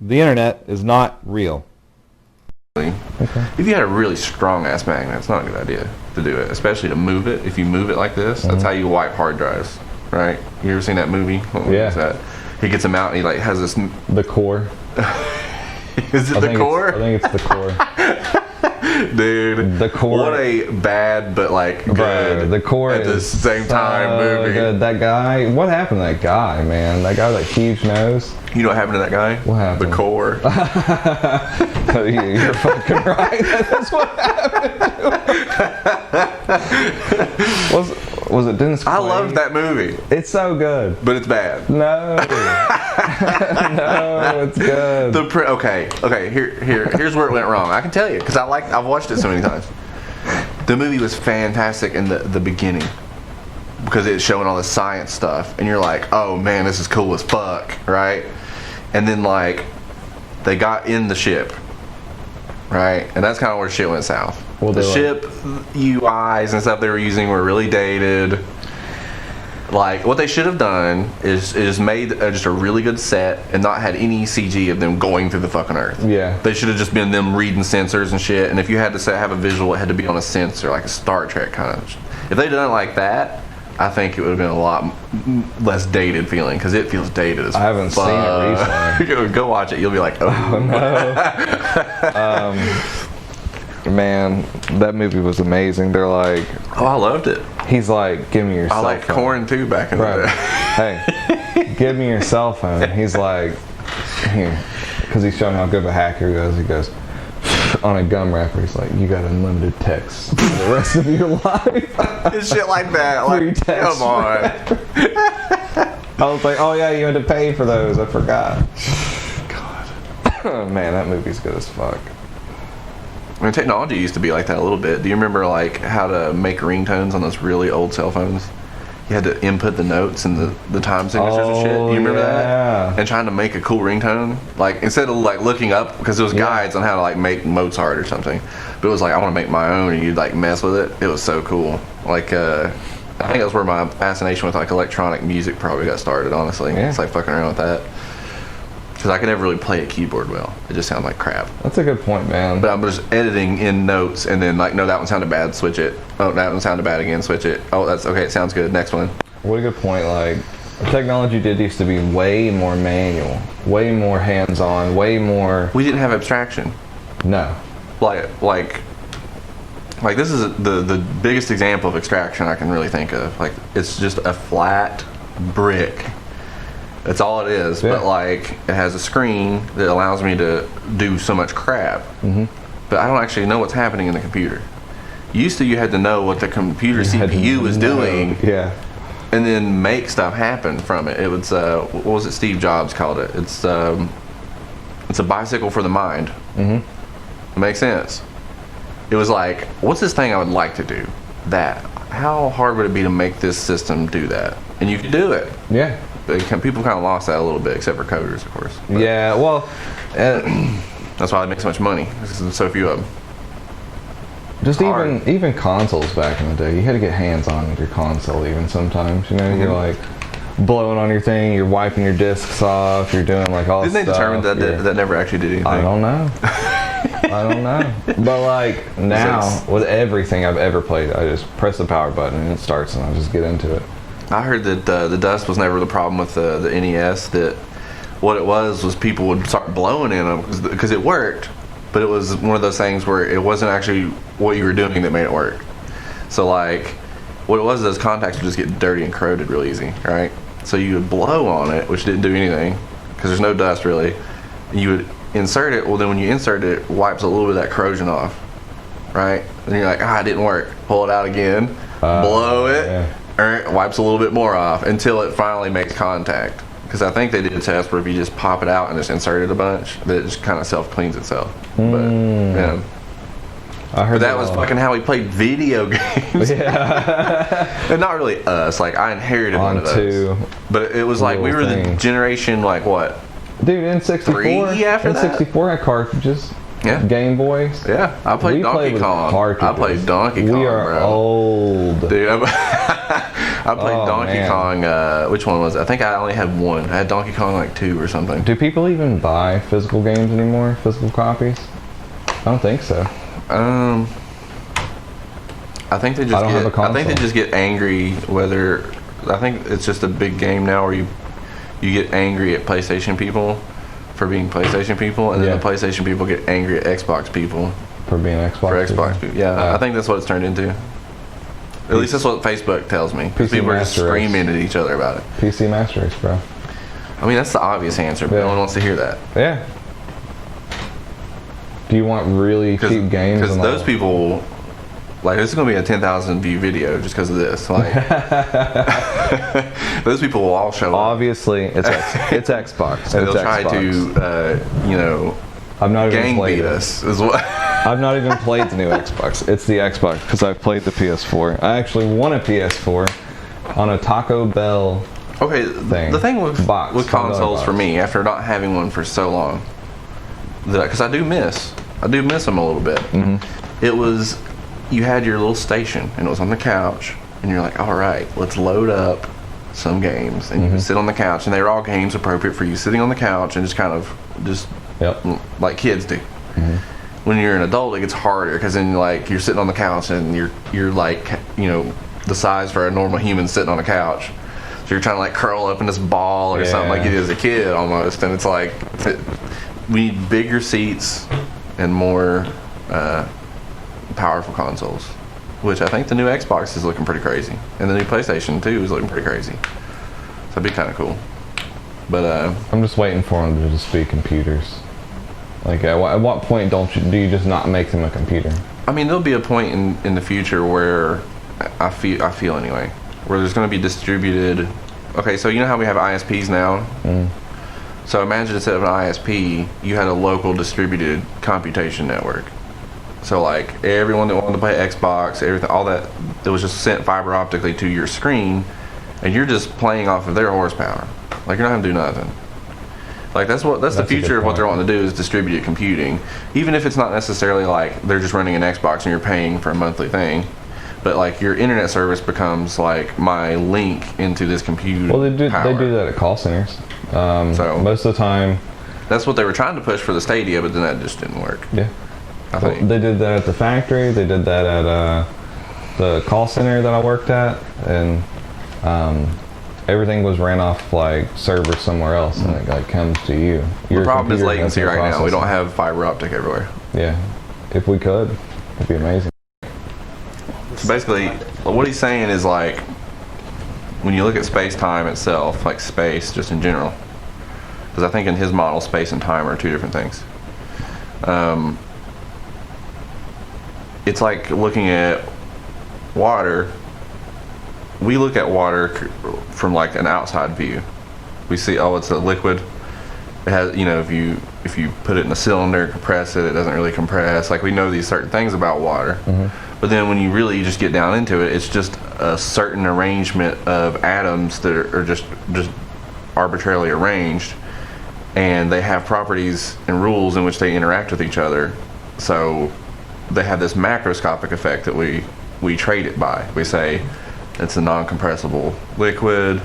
The internet is not real. Okay. If you had a really strong ass magnet, it's not a good idea to do it, especially to move it. If you move it like this, that's how you wipe hard drives, right? You ever seen that movie? What movie is that? He gets them out and he like has this. The core. Is it the core? I think it's the core. Dude, the core. What a bad but like good. Bro, the core at the same time movie. Good. That guy. What happened to that guy, man? That guy with that huge nose. You know what happened to that guy? What happened? The core. You're fucking right. That's what happened. Was it Dennis Quaid? I loved that movie. It's so good. But it's bad. No. No, it's good. Okay. Here's where it went wrong. I can tell you because I've watched it so many times. The movie was fantastic in the beginning because it's showing all the science stuff, and you're like, oh man, this is cool as fuck, right? And then like they got in the ship, right? And that's kind of where shit went south. Well, the ship UIs and stuff they were using were really dated. Like what they should have done is made just a really good set and not had any CG of them going through the fucking earth. Yeah. They should have just been them reading sensors and shit. And if you had to have a visual, it had to be on a sensor, like a Star Trek kind of. If they'd done it like that, I think it would have been a lot less dated feeling because it feels dated as fuck. I haven't seen it recently. Go watch it. You'll be like, oh no. Man, that movie was amazing. They're like, oh, I loved it. He's like, give me your cell phone. I like Corn too back in the day. Hey, give me your cell phone. He's like, here, because he's showing how good of a hacker he goes on a gum wrapper. He's like, you got unlimited text for the rest of your life. And shit like that. Like, come on. I was like, oh yeah, you had to pay for those. I forgot. God. Man, that movie's good as fuck. I mean, technology used to be like that a little bit. Do you remember like how to make ringtones on those really old cell phones? You had to input the notes and the time signatures and shit. You remember that? And trying to make a cool ringtone, like instead of like looking up because there was guides on how to like make Mozart or something, but it was like I want to make my own, and you'd like mess with it. It was so cool. Like I think that's where my fascination with like electronic music probably got started. Honestly, it's like fucking around with that. Because I could never really play a keyboard well. It just sounds like crap. That's a good point, man. But I'm just editing in notes and then like, no, that one sounded bad, switch it. Oh, that one sounded bad again, switch it. Oh, that's okay, it sounds good, next one. What a good point. Like, technology used to be way more manual, way more hands-on, way more... We didn't have abstraction. No. Like this is the biggest example of abstraction I can really think of. Like, it's just a flat brick. That's all it is, but like it has a screen that allows me to do so much crap. But I don't actually know what's happening in the computer. Used to, you had to know what the computer CPU was doing, and then make stuff happen from it. It was what was it? Steve Jobs called it. It's a bicycle for the mind. It makes sense. It was like, what's this thing I would like to do? That. How hard would it be to make this system do that? And you could do it. Yeah. People kind of lost that a little bit, except for coders, of course. But yeah, well, that's why they make so much money. There's so few of them. Just even consoles back in the day, you had to get hands-on with your console. Even sometimes, you know, you're like blowing on your thing, you're wiping your discs off, you're doing like all. Didn't they determine that never actually did anything? I don't know. I don't know. But like now, with everything I've ever played, I just press the power button and it starts, and I just get into it. I heard that the dust was never the problem with the NES. That what it was people would start blowing in them because it worked, but it was one of those things where it wasn't actually what you were doing that made it work. So like, what it was, those contacts would just get dirty and corroded real easy, right? So you would blow on it, which didn't do anything because there's no dust really. And you would insert it. Well, then when you insert it, it wipes a little bit of that corrosion off, right? And you're like, it didn't work. Pull it out again, blow it. Yeah. Wipes a little bit more off until it finally makes contact. Because I think they did a test where if you just pop it out and just insert it a bunch, that it just kind of self-cleans itself. But, yeah. I heard that was fucking how we played video games. Yeah. And not really us. Like, I inherited one of those. But it was like, we were the generation, like, what? Dude, N64. 3 after that? N64 had cartridges. Yeah. Game Boys. Yeah. I played Donkey Kong. I played Donkey Kong, We are bro. old. Dude, I played Oh, Donkey man. Kong. Which one was it? I think I only had one. I had Donkey Kong like 2 or something. Do people even buy physical games anymore? Physical copies? I don't think so. I think they just I don't have a I think they console. just get angry whether. I think it's just a big game now where you get angry at PlayStation people for being PlayStation people, and then Yeah. the PlayStation people get angry at Xbox people For being Xbox. for Xbox people. Yeah, I think that's what it's turned into. At least that's what Facebook tells me. 'Cause PC people are just Master Race. screaming at each other about it. PC Master Race, bro. I mean, that's the obvious answer, but Yeah. no one wants to hear that. Yeah. Do you want really cheap games? Because and those all- people, like, this is going to be a 10,000 view video just because of this. Like, those people will all show up. Obviously, it's it's Xbox. And It's they'll try Xbox. to, I've not even gang played beat it. us. Is what. I've not even played the new Xbox. It's the Xbox because I've played the PS4. I actually won a PS4 on a Taco Bell. Okay, Thing. the thing with Box, with $5 consoles for box. me, after not having one for so long, because I do miss them a little bit. Mm-hmm. It was, you had your little station, and it was on the couch, and you're like, all right, let's load up some games, and you Mm-hmm. can sit on the couch, and they were all games appropriate for you sitting on the couch and just Yep. like kids do. When you're an adult, it gets harder because then like you're sitting on the couch and you're like the size for a normal human sitting on a couch. So you're trying to like curl up in this ball or something like you did as a kid almost, and it's like we need bigger seats and more powerful consoles, which I think the new Xbox is looking pretty crazy, and the new PlayStation 2 is looking pretty crazy. So that'd be kind of cool. But I'm just waiting for them to just be computers. Like, at what point do you just not make them a computer? I mean, there'll be a point in the future where I feel anyway, where there's going to be distributed. Okay, so you know how we have ISPs now. So imagine instead of an ISP, you had a local distributed computation network. So like everyone that wanted to play Xbox, everything, all that, it was just sent fiber optically to your screen, and you're just playing off of their horsepower. Like you're not having to do nothing. Like that's the That's a future good of what point. they're wanting to do is distributed computing. Even if it's not necessarily like they're just running an Xbox and you're paying for a monthly thing, but like your internet service becomes like my link into this computer. Well, they do power. that at call centers. So- Most of the time, That's what they were trying to push for the Stadia, but then that just didn't work. yeah. I Well, think. they did that at the factory. They did that at the call center that I worked at, and everything was ran off like servers somewhere else, and it like comes to you. The problem is latency right now. We don't have fiber optic everywhere. Yeah, if we could, it'd be amazing. So basically, what he's saying is like, when you look at space-time itself, like space just in general, because I think in his model, space and time are two different things. It's like looking at water. We look at water from like an outside view. We see, oh, it's a liquid. It has, if you put it in a cylinder, compress it, it doesn't really compress. Like we know these certain things about water. But then when you really just get down into it, it's just a certain arrangement of atoms that are just arbitrarily arranged, and they have properties and rules in which they interact with each other. So they have this macroscopic effect that we trade it by. We say it's a non-compressible liquid.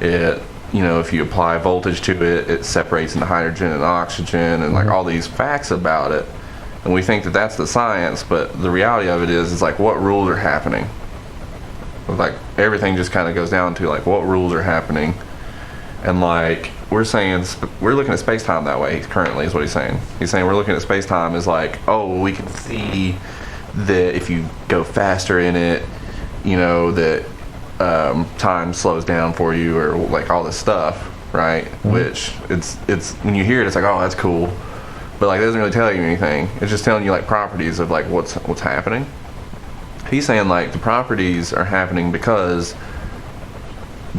It, if you apply voltage to it, it separates into hydrogen and oxygen, and like all these facts about it. And we think that that's the science, but the reality of it is like what rules are happening. Like everything just kind of goes down to like what rules are happening. And like we're looking at space-time that way currently is what he's saying. He's saying we're looking at space-time as like, oh, we can see that if you go faster in it, that time slows down for you, or like all this stuff, right? Which it's when you hear it, it's like, oh, that's cool, but like it doesn't really tell you anything. It's just telling you like properties of like what's happening. He's saying like the properties are happening because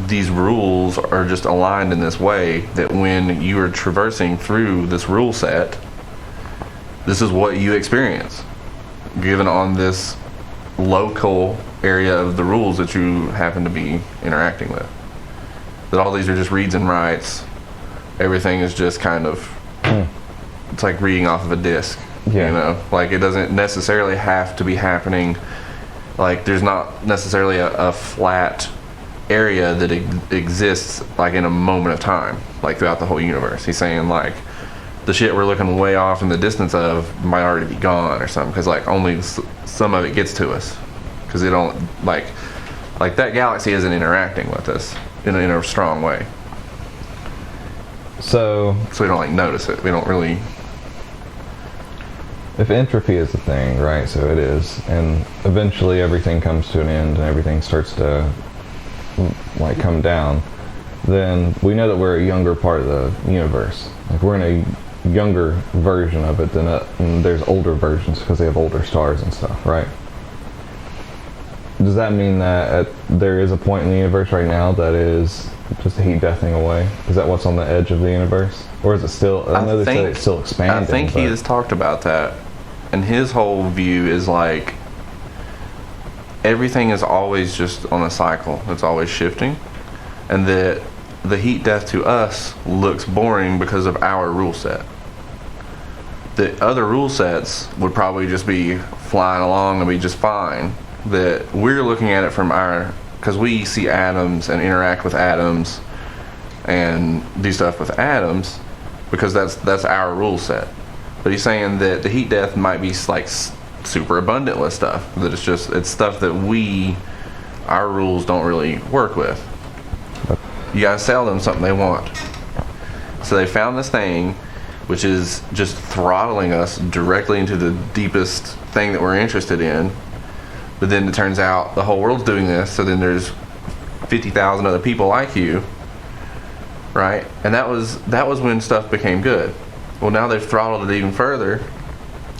these rules are just aligned in this way that when you are traversing through this rule set, this is what you experience given on this local area of the rules that you happen to be interacting with. That all these are just reads and writes. Everything is just kind of it's like reading off of a disc. Yeah. Like it doesn't necessarily have to be happening. Like there's not necessarily a flat area that exists like in a moment of time, like throughout the whole universe. He's saying like the shit we're looking way off in the distance of might already be gone or something, because like only some of it gets to us, because they don't like that galaxy isn't interacting with us in a strong way. So we don't like notice it. We don't really. If entropy is a thing, right? So it is, and eventually everything comes to an end and everything starts to like come down. Then we know that we're a younger part of the universe. Like we're in a younger version of it than and there's older versions because they have older stars and stuff, right? Does that mean that there is a point in the universe right now that is just heat deathing away? Is that what's on the edge of the universe? Or is it still, I know they said it's still expanding. I think he has talked about that. And his whole view is like, everything is always just on a cycle. It's always shifting. And that the heat death to us looks boring because of our rule set. The other rule sets would probably just be flying along and be just fine. That we're looking at it from because we see atoms and interact with atoms and do stuff with atoms because that's our rule set. But he's saying that the heat death might be like super abundant with stuff, that it's stuff that our rules don't really work with. You gotta sell them something they want. So they found this thing which is just throttling us directly into the deepest thing that we're interested in. But then it turns out the whole world's doing this, so then there's 50,000 other people like you, right? And that was when stuff became good. Well, now they've throttled it even further,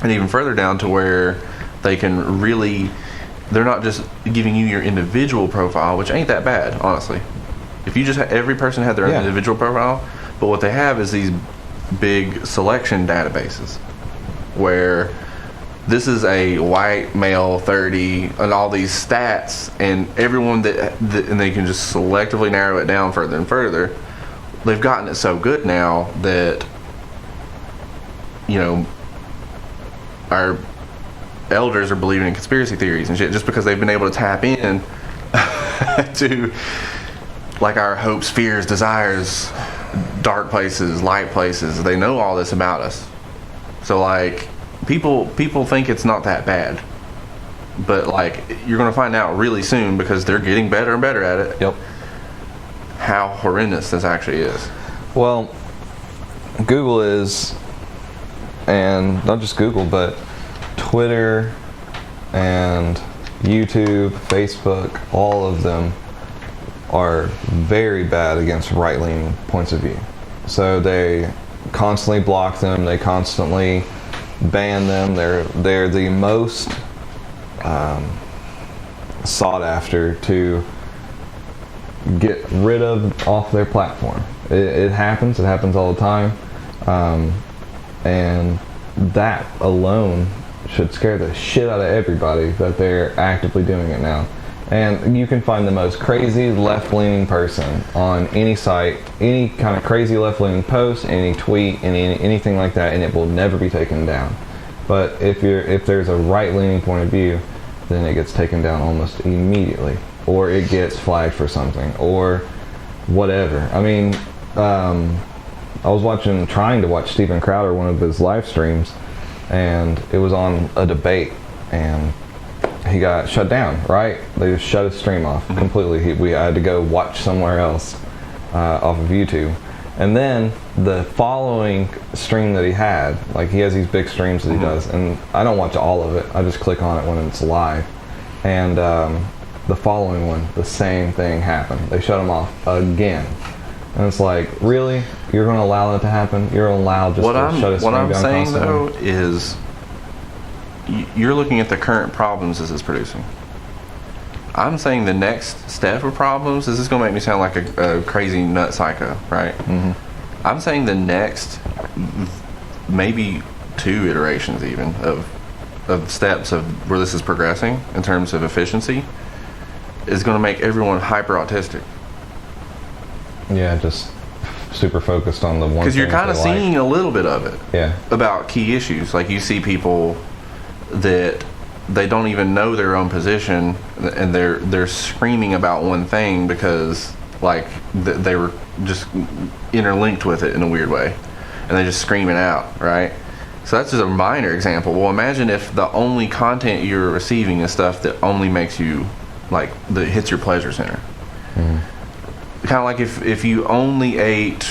and even further down to where they can really, they're not just giving you your individual profile, which ain't that bad, honestly. If you just every person had their own individual profile, but what they have is these big selection databases where this is a white male 30 and all these stats, and everyone and they can just selectively narrow it down further and further. They've gotten it so good now that, you know, our elders are believing in conspiracy theories and shit just because they've been able to tap in to like our hopes, fears, desires, dark places, light places. They know all this about us. So like people think it's not that bad, but like you're gonna find out really soon because they're getting better and better at it. Yep. How horrendous this actually is. Well, Google is, and not just Google, but Twitter and YouTube, Facebook, all of them are very bad against right-leaning points of view. So they constantly block them, they constantly ban them. They're the most sought after to get rid of off their platform. It happens all the time, and that alone should scare the shit out of everybody that they're actively doing it now. And you can find the most crazy left-leaning person on any site, any kind of crazy left-leaning post, any tweet, anything like that, and it will never be taken down. But if there's a right-leaning point of view, then it gets taken down almost immediately, or it gets flagged for something, or whatever. I mean, I was trying to watch Steven Crowder, one of his live streams, and it was on a debate, and he got shut down, right? They just shut his stream off completely. We had to go watch somewhere else off of YouTube. And then the following stream that he had, like he has these big streams that he does, and I don't watch all of it. I just click on it when it's live. And the following one, the same thing happened. They shut him off again. And it's like, really? You're going to allow that to happen? You're going to allow just to shut his stream down constantly? What I'm saying, though, is you're looking at the current problems this is producing. I'm saying the next step of problems, this is going to make me sound like a crazy nut psycho, right? Mm-hmm. I'm saying the next maybe 2 iterations even of steps of where this is progressing in terms of efficiency is going to make everyone hyper autistic. Yeah, just super focused on the one thing. Because you're kind of seeing a little bit of it. Yeah. About key issues. Like you see people that they don't even know their own position, and they're screaming about one thing because like they were just interlinked with it in a weird way, and they just scream it out, right? So that's just a minor example. Well, imagine if the only content you're receiving is stuff that only makes you like that hits your pleasure center. Kind of like if you only ate,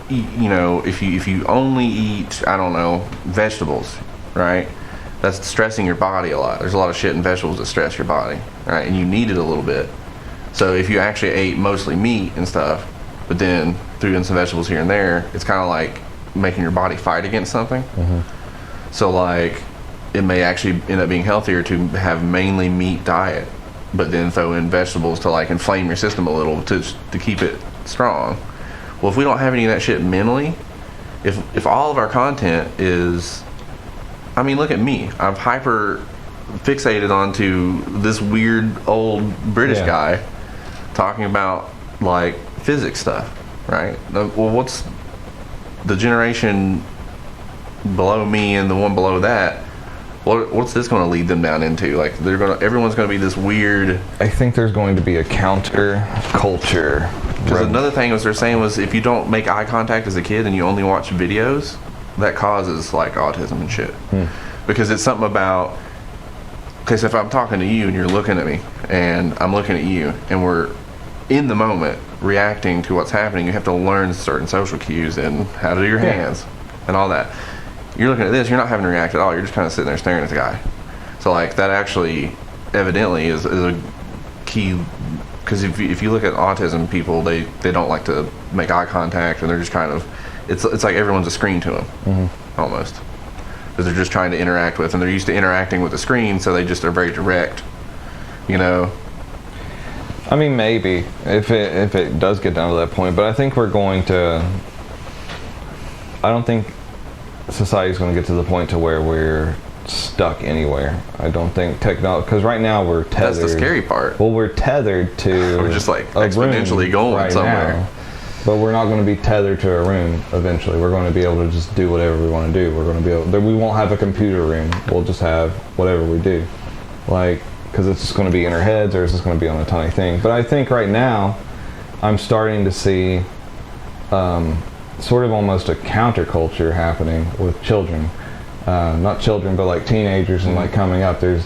you know, if you only eat, I don't know, vegetables, right? That's stressing your body a lot. There's a lot of shit in vegetables that stress your body, right? And you need it a little bit. So if you actually ate mostly meat and stuff, but then threw in some vegetables here and there, it's kind of like making your body fight against something. So like it may actually end up being healthier to have mainly meat diet, but then throw in vegetables to like inflame your system a little to keep it strong. Well, if we don't have any of that shit mentally, if all of our content is, I mean, look at me. I'm hyper fixated onto this weird old British guy talking about like physics stuff, right? Well, what's the generation below me and the one below that? What's this going to lead them down into? Like everyone's going to be this weird. I think there's going to be a counter culture. Because another thing was they're saying was if you don't make eye contact as a kid and you only watch videos, that causes like autism and shit. Because it's something about, because if I'm talking to you and you're looking at me and I'm looking at you and we're in the moment reacting to what's happening, you have to learn certain social cues and how to do your hands and all that. You're looking at this, you're not having to react at all, you're just kind of sitting there staring at the guy. So like that actually evidently is a key, because if you look at autism people, they don't like to make eye contact, and they're just kind of, it's like everyone's a screen to them, almost, because they're just trying to interact with, and they're used to interacting with the screen, so they just are very direct, you know. I mean, maybe if it does get down to that point, but I think we're going to. I don't think society's going to get to the point to where we're stuck anywhere. I don't think technology, because right now we're tethered. That's the scary part. Well, we're tethered to. We're just like exponentially going right somewhere. Now, but we're not going to be tethered to a room eventually. We're going to be able to just do whatever we want to do. We're going to be able. We won't have a computer room. We'll just have whatever we do, like, because it's just going to be in our heads, or it's just going to be on a tiny thing. But I think right now, I'm starting to see. Sort of almost a counterculture happening with children, not children, but like teenagers and like coming up. It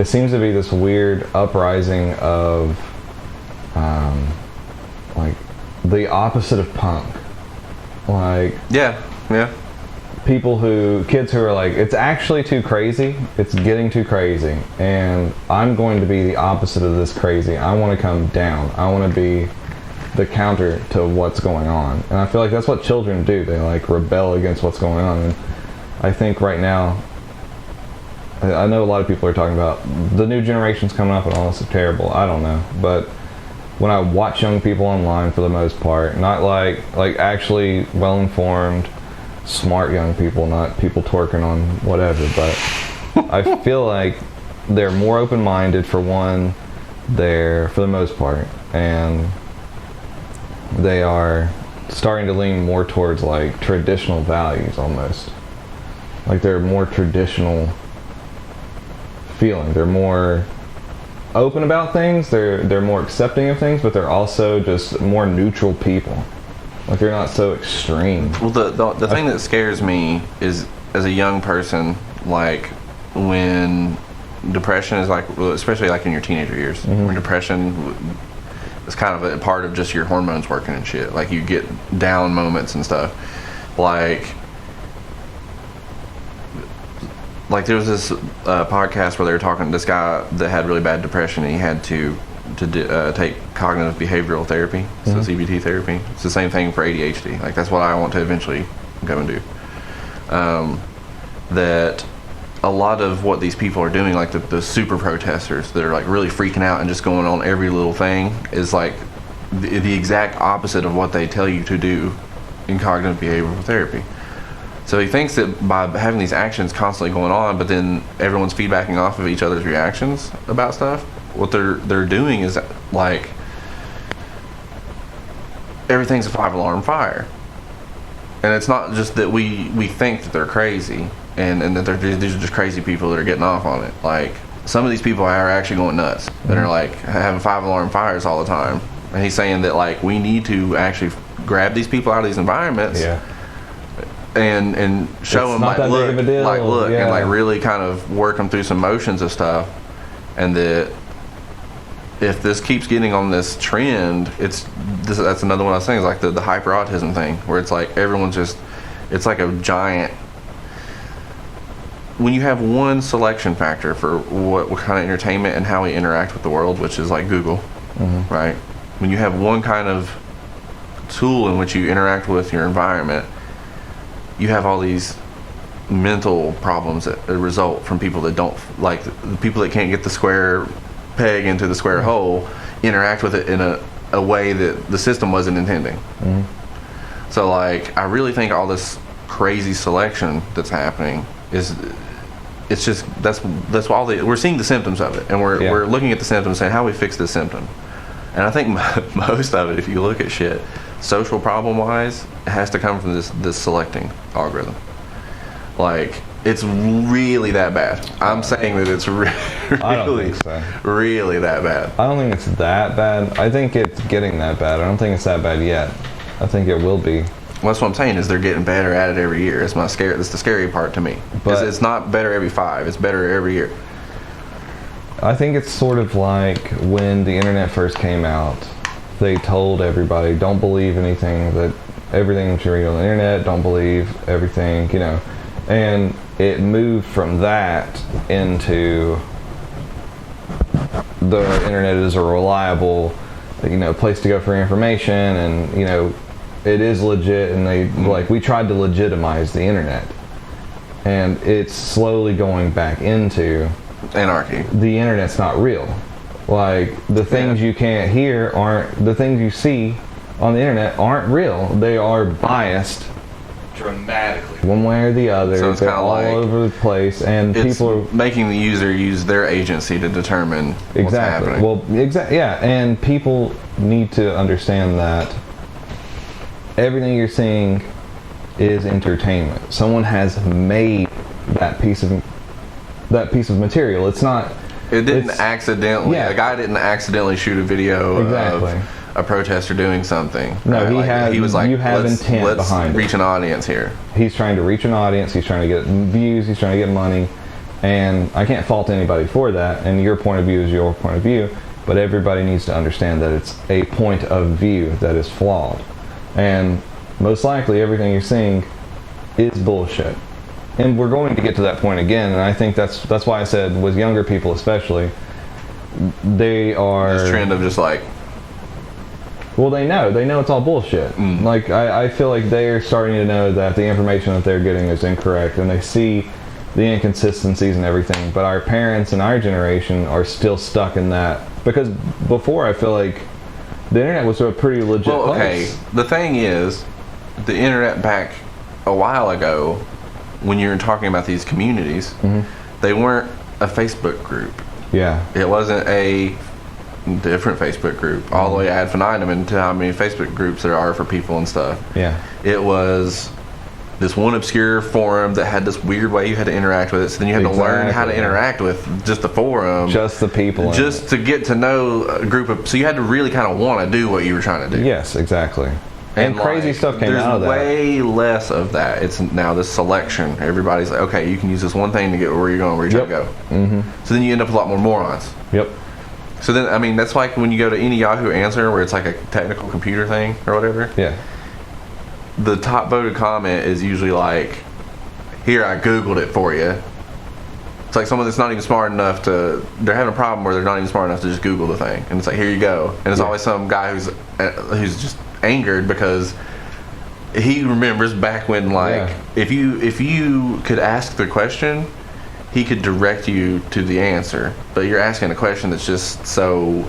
seems to be this weird uprising of, like the opposite of punk, like kids who are like, it's actually too crazy, it's getting too crazy, and I'm going to be the opposite of this crazy. I want to come down. I want to be the counter to what's going on, and I feel like that's what children do. They like rebel against what's going on, and I think right now, I know a lot of people are talking about the new generation's coming up and all this is terrible. I don't know, but when I watch young people online, for the most part, not like actually well-informed, smart young people, not people twerking on whatever, but I feel like they're more open-minded, for one. They're, for the most part, and they are starting to lean more towards like traditional values almost. Like they're more traditional feeling. They're more open about things. They're more accepting of things, but they're also just more neutral people. Like they're not so extreme. Well, the thing that scares me is, as a young person, like when depression is like, especially like in your teenager years, when depression. It's kind of a part of just your hormones working and shit. Like you get down moments and stuff. Like there was this podcast where they were talking to this guy that had really bad depression, and he had to take cognitive behavioral therapy, so CBT therapy. It's the same thing for ADHD. Like that's what I want to eventually go and do. That a lot of what these people are doing, like the super protesters that are like really freaking out and just going on every little thing, is like the exact opposite of what they tell you to do in cognitive behavioral therapy. So he thinks that by having these actions constantly going on, but then everyone's feedbacking off of each other's reactions about stuff, what they're doing is like everything's a 5-alarm fire. And it's not just that we think that they're crazy. and that these are just crazy people that are getting off on it. Like, some of these people are actually going nuts, that are like having 5-alarm fires all the time. And he's saying that, like, we need to actually grab these people out of these environments. Yeah. And show It's them, not like, that big of a deal, look, yeah. and like really kind of work them through some motions of stuff, and that if this keeps getting on this trend, that's another one I was saying, is like the hyper autism thing, where it's like everyone's just, it's like a giant. When you have one selection factor for what kind of entertainment and how we interact with the world, which is like Google, right? When you have one kind of tool in which you interact with your environment, you have all these mental problems that result from people that don't, like, the people that can't get the square peg into the square hole, interact with it in a way that the system wasn't intending. So, like, I really think all this crazy selection that's happening is, it's just, that's all we're seeing the symptoms of it, and we're looking at the symptoms saying, how do we fix this symptom? And I think most of it, if you look at shit, social problem wise, it has to come from this selecting algorithm. Like, it's really that bad. I'm saying that it's I don't really, think so. really that bad. I don't think it's that bad. I think it's getting that bad. I don't think it's that bad yet. I think it will be. Well, that's what I'm saying, is they're getting better at it every year. That's the scary part to me. Because it's not better every 5, it's better every year. I think it's sort of like when the internet first came out, they told everybody, don't believe anything, that everything that you read on the internet, don't believe everything, you know. And it moved from that into the internet is a reliable, you know, place to go for information, and, you know, it is legit, and they, like, we tried to legitimize the internet. And it's slowly going back into Anarchy. the internet's not real. Like, the things you can't hear aren't, the things you see on the internet aren't real. They are biased Dramatically. one way or the other. So it's They're kinda all like, over the place, and it's people are making the user use their agency to determine what's happening. Well, yeah, and people need to understand that everything you're seeing is entertainment. Someone has made that piece of material. It's not. It didn't it's- accidentally. yeah. A guy didn't accidentally shoot a video Exactly. of a protester doing something. No, he Like, has- He was like, you have let's intent behind it." reach an audience here. He's trying to reach an audience. He's trying to get views. He's trying to get money, and I can't fault anybody for that. And your point of view is your point of view, but everybody needs to understand that it's a point of view that is flawed, and most likely everything you're seeing is bullshit. And we're going to get to that point again, and I think that's why I said with younger people especially, they are This trend of just like, well, they know it's all bullshit. Like, I feel like they're starting to know that the information that they're getting is incorrect, and they see the inconsistencies and everything. But our parents and our generation are still stuck in that, because before, I feel like the internet was a pretty legit well, okay. place. The thing is, the internet back a while ago, when you were talking about these communities, they weren't a Facebook group. Yeah. It wasn't a different Facebook group, all the way ad infinitum into how many Facebook groups there are for people and stuff. Yeah. It was this one obscure forum that had this weird way you had to interact with it. So then you had to learn how to Exactly. interact with just the forum, Just the people. in just to get to know a group of. So you had to really kind of want to do what you were trying to it. do. Yes, exactly. And crazy like, stuff came there's out of that. way less of that. It's now this selection. Everybody's like, okay, you can use this one thing to get where you're going, where you're trying to go. Mm-hmm. So then you end up with a lot more morons. Yep. So then, I mean, that's like when you go to any Yahoo Answer where it's like a technical computer thing or whatever. Yeah. The top voted comment is usually like, here, I Googled it for you. It's like someone that's not even smart enough to, they're having a problem where they're not even smart enough to just Google the thing. And it's like, here you go. And it's always some guy who's just angered because he remembers back when, like, if you could ask the question, he could direct you to the answer. But you're asking a question that's just so,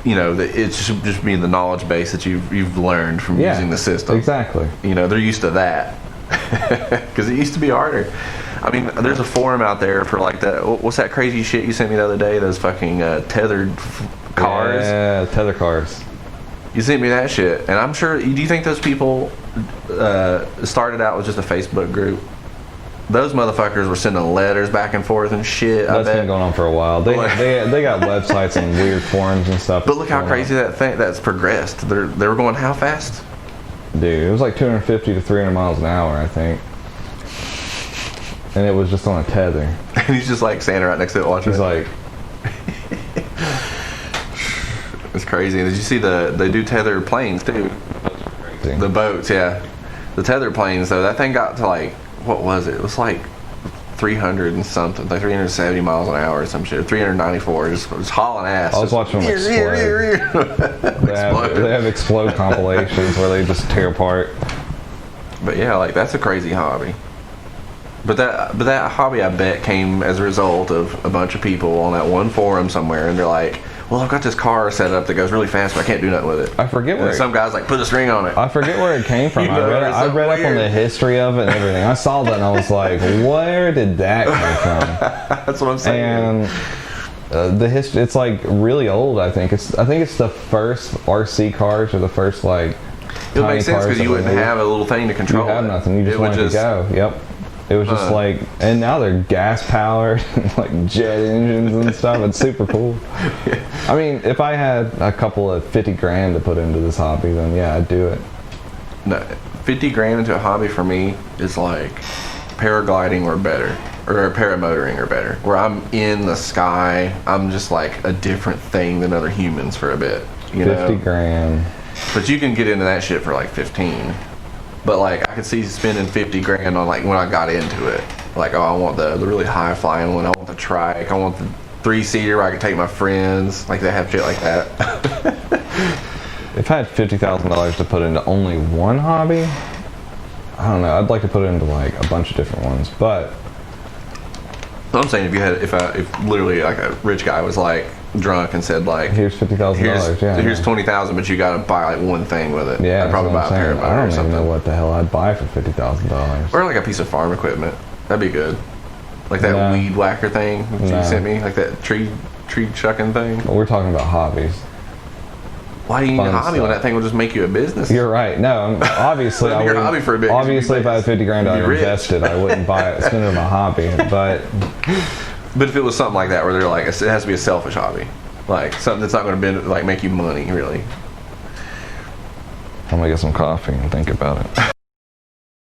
you know, that it should just be the knowledge base that you've learned from using the system. Exactly. You know, they're used to that because it used to be harder. I mean, there's a forum out there for like that. What's that crazy shit you sent me the other day? Those fucking tethered cars. Yeah, tether cars. You sent me that shit, and I'm sure. Do you think those people started out with just a Facebook group? those motherfuckers were sending letters back and forth and shit. That's been going on for a while. They got websites and weird forums and stuff. But look how crazy that's progressed. They were going how fast? Dude, it was like 250 to 300 miles an hour, I think. And it was just on a tether. And he's just like standing right next to it watching. He's like, it's crazy. Did you see they do tether planes too? crazy. The boats, yeah. The tether planes though, that thing got to like, what was it? It was like 300 and something, like 370 miles an hour or some shit. 394. It was hauling ass. I was watching them explode. They have explode compilations where they just tear apart. But yeah, like that's a crazy hobby. But that hobby, I bet, came as a result of a bunch of people on that one forum somewhere, and they're like, "Well, I've got this car set up that goes really fast, but I can't do nothing with it." I forget where some guys like put a string on it. I forget where it came from. I read up on the history of it and everything. I saw that and I was like, "Where did that come from?" That's what I'm saying. And the history, it's like really old. I think it's the first RC cars or the first like. It would make sense because you wouldn't have a little thing to control. You have nothing. You just wanted to go. Yep. It was just like, and now they're gas powered, like jet engines and stuff. It's super cool. I mean, if I had a couple of 50 grand to put into this hobby, then yeah, I'd do it. No, 50 grand into a hobby for me is like paragliding or better, or paramotoring or better, where I'm in the sky. I'm just like a different thing than other humans for a bit. 50 grand. But you can get into that shit for like 15. But like I could see spending 50 grand on like when I got into it. Like, oh, I want the really high flying one. I want the trike. I want the 3-seater where I can take my friends. Like they have shit like that. If I had $50,000 to put into only one hobby, I don't know. I'd like to put it into like a bunch of different ones. But I'm saying if literally like a rich guy was like drunk and said like, here's $50,000. Yeah, here's 20,000, but you got to buy like one thing with it. Yeah, I'd probably buy a pair of I don't or something. even know what the hell I'd buy for $50,000. Or like a piece of farm equipment. That'd be good. Like that weed whacker thing that you sent me, like that tree chucking thing. But we're talking about hobbies. Why do you need a hobby when that thing will just make you a business? You're right. No, obviously I would. Hobby for a bit, obviously, if I had 50 grand to invest it, I wouldn't buy it. Spend it on a hobby, but if it was something like that, where they're like, it has to be a selfish hobby, like something that's not going to like make you money, really. I'm gonna get some coffee and think about it.